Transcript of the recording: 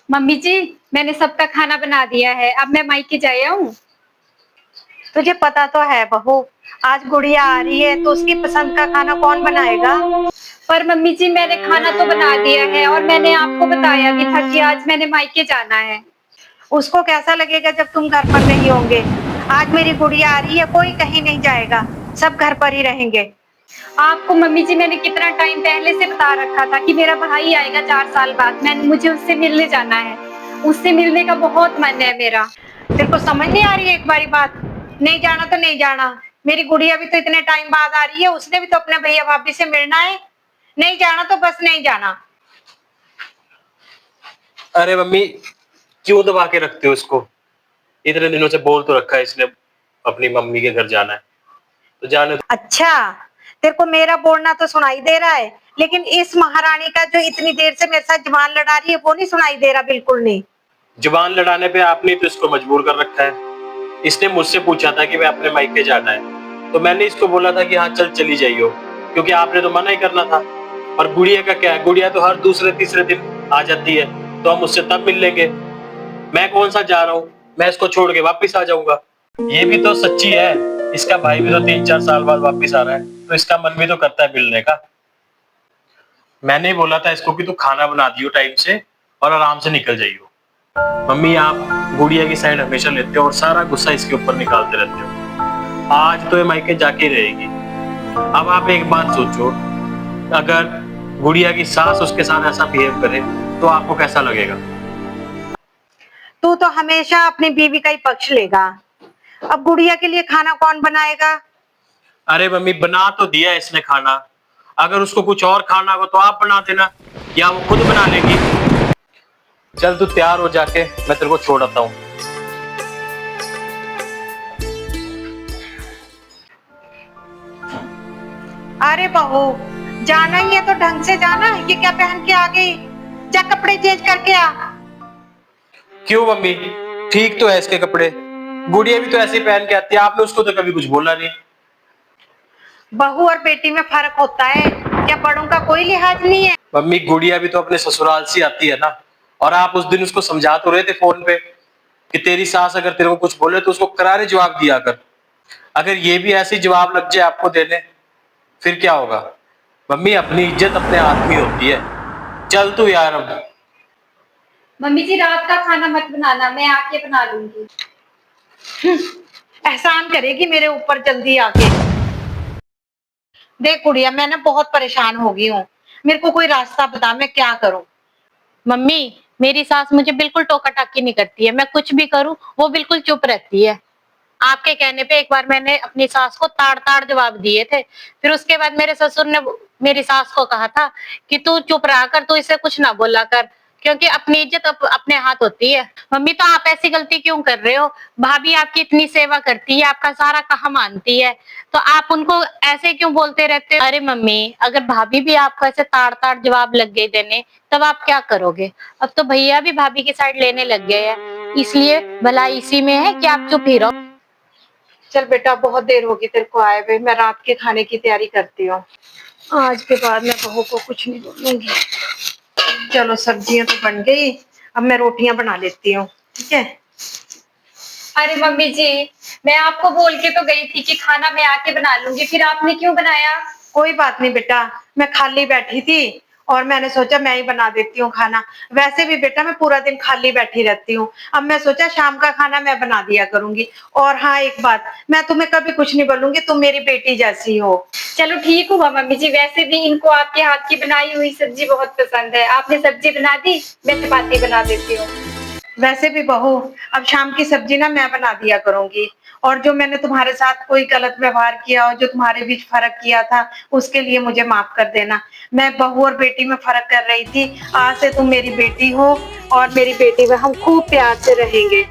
Mummy जी, मैंने सबका खाना बना दिया है। अब मैं मायके जा आऊं। तुझे पता तो है बहू, आज गुड़िया आ रही है तो उसकी पसंद का खाना कौन बनाएगा। पर मम्मी जी, मैंने खाना तो बना दिया है और मैंने आपको बताया भी था कि आज मैंने मायके जाना है। उसको कैसा लगेगा जब तुम घर पर नहीं होंगे। आज मेरी गुड़िया आ रही है, कोई कहीं नहीं जाएगा, सब घर पर ही रहेंगे। आपको मम्मी जी मैंने कितना टाइम पहले से बता रखा था कि मेरा भाई आएगा 4 साल बाद। मुझे उससे मिलने जाना है। उससे मिलने का बहुत मन है मेरा। तेरे को समझ नहीं आ रही है एक बारी बात। नहीं जाना तो नहीं जाना। मेरी गुड़िया भी तो इतने टाइम बाद आ रही है, उसने भी तो अपने भैया भाभी से मिलना है। नहीं जाना तो बस नहीं जाना। अरे मम्मी, क्यों दबा के रखते हो इसको? इतने दिनों से बोल तो रखा है इसने अपनी मम्मी के घर जाना है, तो जाने दो। अच्छा, तेरे को मेरा बोलना तो सुनाई दे रहा है, लेकिन इस महारानी का जो इतनी देर से मेरे साथ जुबान लड़ा रही है वो नहीं सुनाई दे रहा, बिल्कुल नहीं। जुबान लड़ाने पे आपने तो इसको मजबूर कर रखा है। इसने मुझसे पूछा था कि मैं अपने मायके जाना है, तो मैंने इसको बोला था कि हाँ चल चली जाइयो, क्योंकि आपने तो मना ही करना था। और गुड़िया का क्या है, गुड़िया तो हर दूसरे तीसरे दिन आ जाती है, तो हम उससे तब मिल लेंगे। मैं कौन सा जा रहा हूँ, मैं इसको छोड़ के वापिस आ जाऊंगा। ये भी तो सच्ची है, इसका भाई भी तो 3-4 साल बाद वापिस आ रहा है, तो इसका मन भी तो करता है मिलने का। मैंने बोला था इसको कि तू खाना बना दियो टाइम से और आराम से निकल जाइयो। मम्मी, आप गुड़िया की साइड हमेशा लेते हो और सारा गुस्सा इसके ऊपर निकालते रहते हो। आज तो ये मायके जाके रहेगी। अब आप एक बात सोचो, अगर गुड़िया की सास उसके साथ ऐसा बिहेव करे तो आपको कैसा लगेगा? तू तो हमेशा अपनी बीवी का ही पक्ष लेगा। अब गुड़िया के लिए खाना कौन बनाएगा। अरे मम्मी, बना तो दिया इसने खाना। अगर उसको कुछ और खाना हो तो आप बना देना, या वो खुद बना लेगी। चल तू तैयार हो, जाके मैं तेरे को छोड़ आता हूँ। अरे बहू, जाना ही है तो ढंग से जाना। ये क्या पहन के आ गई, जा कपड़े चेंज करके आ। क्यों मम्मी, ठीक तो है इसके कपड़े। गुड़िया भी तो ऐसे ही पहन के आती है, आपने उसको तो कभी कुछ बोला नहीं। बहू और बेटी में फर्क होता है, क्या बड़ों का कोई लिहाज नहीं है। मम्मी, गुड़िया भी तो अपने ससुराल से आती है ना। और आप उस दिन उसको समझा तो रहे थे फोन पे कि तेरी सास अगर तेरे को कुछ बोले तो उसको करारे जवाब दिया कर। अगर ये भी ऐसे जवाब लग जाए आपको देने, फिर क्या होगा? मम्मी, अपनी इज्जत अपने हाथ में होती है। चल तू यार अब। मम्मी जी, रात का खाना मत बनाना, मैं आके बना लूंगी। एहसान करेगी मेरे ऊपर जल्दी आके। देख गुड़िया, मैं ना बहुत परेशान हो गई हूँ, मेरे को कोई रास्ता बता, मैं क्या करूँ। मम्मी, मेरी सास मुझे बिल्कुल टोका टाकी नहीं करती है। मैं कुछ भी करूं वो बिल्कुल चुप रहती है। आपके कहने पे एक बार मैंने अपनी सास को ताड़ ताड़ जवाब दिए थे। फिर उसके बाद मेरे ससुर ने मेरी सास को कहा था कि तू चुप रहा कर, तू इसे कुछ ना बोला कर, क्योंकि अपनी इज्जत अपने हाथ होती है। मम्मी, तो आप ऐसी गलती क्यों कर रहे हो? भाभी आपकी इतनी सेवा करती है, आपका सारा कहा मानती है, तो आप उनको ऐसे क्यों बोलते रहते हो? अरे मम्मी, अगर भाभी भी आपको ऐसे ताड़ ताड़ जवाब लग गए देने, तब आप क्या करोगे? अब तो भैया भी भाभी की साइड लेने लग गए हैं, इसलिए भलाई इसी में है कि आप चुप ही रहो। चल बेटा, बहुत देर होगी तेरे को आए हुए, मैं रात के खाने की तैयारी करती हूँ। आज के बाद मैं बहू को कुछ नहीं बोलूंगी। चलो, सब्जियां तो बन गई, अब मैं रोटियां बना लेती हूँ, ठीक है। अरे मम्मी जी, मैं आपको बोल के तो गई थी कि खाना मैं आके बना लूंगी, फिर आपने क्यों बनाया? कोई बात नहीं बेटा, मैं खाली बैठी थी और मैंने सोचा मैं ही बना देती हूँ खाना। वैसे भी बेटा मैं पूरा दिन खाली बैठी रहती हूँ, अब मैं सोचा शाम का खाना मैं बना दिया करूंगी। और हाँ, एक बात, मैं तुम्हें कभी कुछ नहीं बोलूंगी, तुम मेरी बेटी जैसी हो। चलो ठीक हुआ मम्मी जी। वैसे भी इनको आपके हाथ की बनाई हुई सब्जी बहुत पसंद है। आपने सब्जी बना दी, मैं चपाती बना देती हूँ। वैसे भी बहू, अब शाम की सब्जी ना मैं बना दिया करूंगी। और जो मैंने तुम्हारे साथ कोई गलत व्यवहार किया और जो तुम्हारे बीच फर्क किया था, उसके लिए मुझे माफ कर देना। मैं बहू और बेटी में फर्क कर रही थी, आज से तुम मेरी बेटी हो और मेरी बेटी में हम खूब प्यार से रहेंगे।